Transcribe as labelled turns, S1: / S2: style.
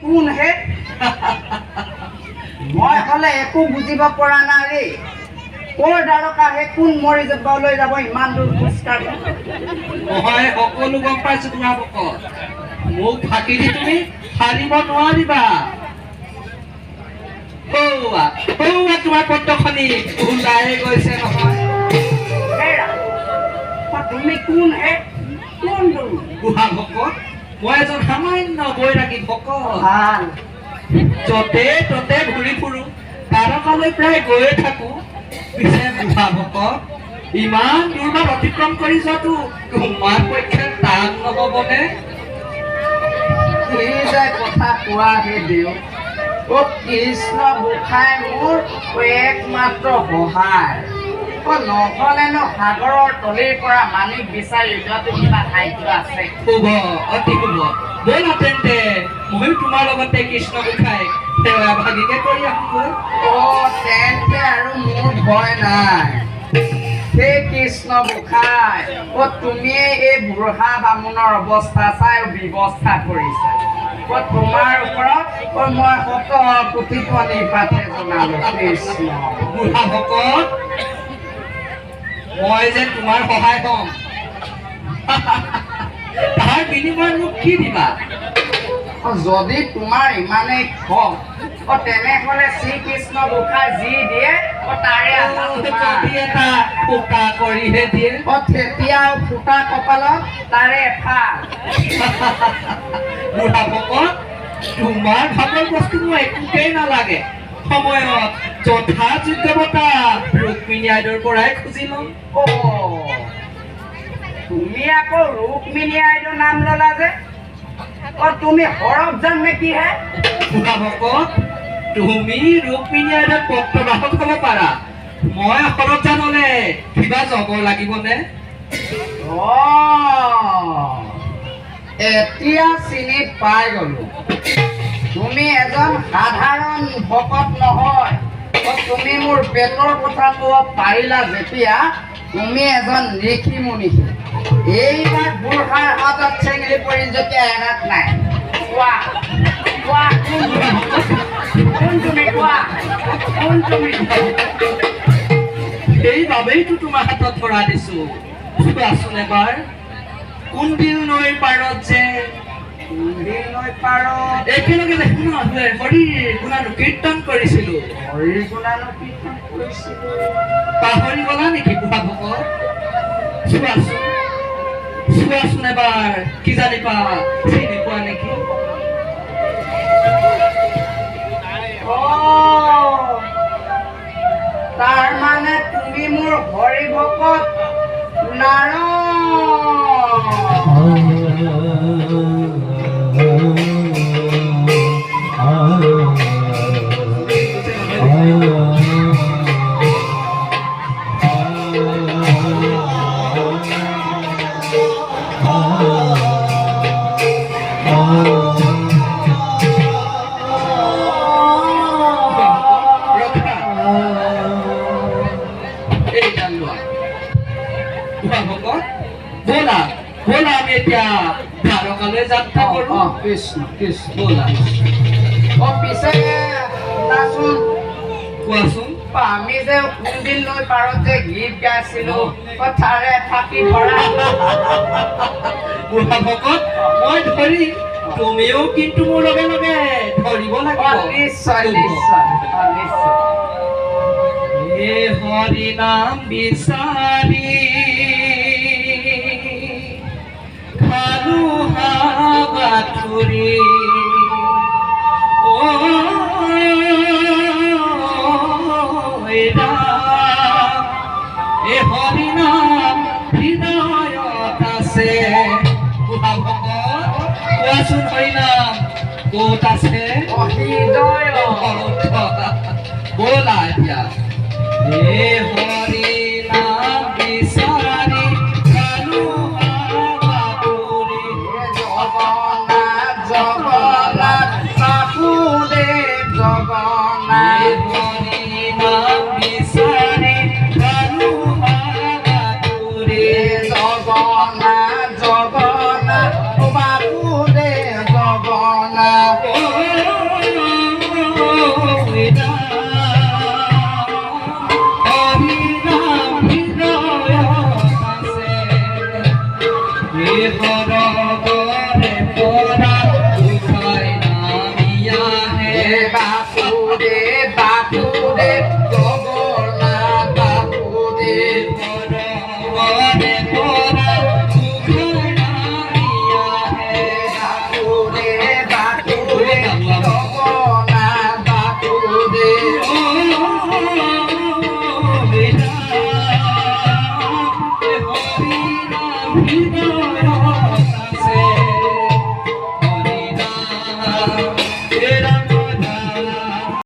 S1: কোন হে মই হলে একো বুজিব পৰা নাই কোৰ দ্বাৰকা হে কোন মৰি যাবলৈ যাব ইমান দূৰ খোজকাঢ়ি
S2: মই সকলো গম পাইছো তোমাৰ ভকত মোক ফাঁকি দি তুমি হাৰিব নোৱাৰিবা তোমাৰ পত্ৰখনি ওলাই গৈছে নহয়
S1: তুমি কোন হে কোন
S2: বুঢ়া ভকত মই এজন সামান্য বৈৰাগী ভকত
S1: ভাল
S2: য'তে ত'তে ঘূৰি ফুৰো তাৰকালৈ প্ৰায় গৈয়ে থাকো পিছে বুঢ়া ভকত ইমান দূৰবাৰ অতিক্ৰম কৰি যোৱাটো তোমাৰ পক্ষে টান নহ'বনে
S1: কি যে কথা কোৱা হে দেউ অ কৃষ্ণ গোসাঁই মোৰ একমাত্ৰ সহায় নহ'লেনো সাগৰৰ তলিৰ পৰা মানিক বিচাৰি যোৱাটো কিবা সাধ্য আছে
S2: শুভ অতি শুভ ব'লা তেন্তে ময়ো তোমাৰ লগতে কৃষ্ণ গোসাঁই সেৱা ভাগিকে কৰি আহোঁগৈ
S1: তেন্তে আৰু মোৰ ভয় নাই হে কৃষ্ণ গোসাঁই তুমিয়ে এই বুঢ়া বামুণৰ অৱস্থা চাই ব্যৱস্থা কৰিছা তোমাৰ ওপৰত মই কোটি পনি পাঠে জনালো কৃষ্ণ
S2: বুঢ়া ভকত মই যে তোমাৰ সহায় হ'ম তাৰ বিনিময়ত মোক কি দিবা
S1: যদি তোমাৰ ইমানেই খং তেনেহলে শ্ৰীকৃষ্ণ গোসাঁই যি দিয়ে তাৰে
S2: এটা ফুটা কৰিহে দিয়ে
S1: তেতিয়া ফুটা কপালত তাৰে এফাল
S2: বুঢ়া ভকত তোমাৰ ভাগৰ বস্তু মোৰ একোকেই নালাগে সময়ত যথা যোগ্যতা ৰুক্মিণী আইদেউৰ পৰাই খুজি ল'ম
S1: তুমি আকৌ ৰুক্মিণী আইদেউৰ নাম ললা যে তুমি সৰব জান নেকি হে
S2: বুঢ়া ভকত তুমি ৰুক্মিণী আইদেউৰ পত্ৰবাহক হ'ব পাৰা মই সৰব জানলে কিবা জগৰ লাগিবনে
S1: এতিয়া চিনি পাই গলো তুমি এজন সাধাৰণ ভকত নহয় তুমি মোৰ পেটৰ কথা ক'ব পাৰিলা যেতিয়া তুমি এজন ঋষি মুনি এইবাৰ বুঢ়াৰ হাতত চেঙেলি পৰি যেতিয়া এৰাত নাই কোৱা কোন তুমি
S2: সেইবাবেইতো তোমাৰ হাতত ধৰা দিছো চোৱাচোন এবাৰ কোনবিল নৈৰ পাৰত যে একেলগে দেখোন হৰিৰ গুণানুকীৰ্তন কৰিছিলো পাহৰি গলা নেকি বুঢ়া ভকত চোৱাচোন এবাৰ কি জানিবা চিনি পোৱা নেকি
S1: তাৰ মানে তুমি মোৰ হৰি ভকত
S2: ব'লা আমি এতিয়া দ্বাৰকালৈ যাত্ৰা কৰো
S1: কৃষ্ণ
S2: ব'লা
S1: পিছে
S2: কোৱাচোন
S1: আমি যে কোনদিন নৈ পাৰত যে গীত গাইছিলো তাৰে ফাঁকি ধৰা
S2: বুঢ়া ভকত মই ধৰিম তুমিও কিন্তু মোৰ লগে লগে ধৰিব লাগিব
S1: নিশ্চয়
S2: হৰি নাম বিচাৰি খালো হাবাথুৰি হৰি নাম হৃদয়ত আছে বুঢ়া ভকত কোৱাচোন হৰি নাম ক'ত আছে ব'লা এতিয়া হৰি নাম বিচাৰি খালো হাবাথুৰি
S1: জগন্নাথ বাসুদেৱ জগন্নাথ
S2: হৰি নাম বিচাৰি খালো হাবাথুৰি
S1: জগন্নাথ বাসুদেৱ জগন্নাথ
S2: শৰতো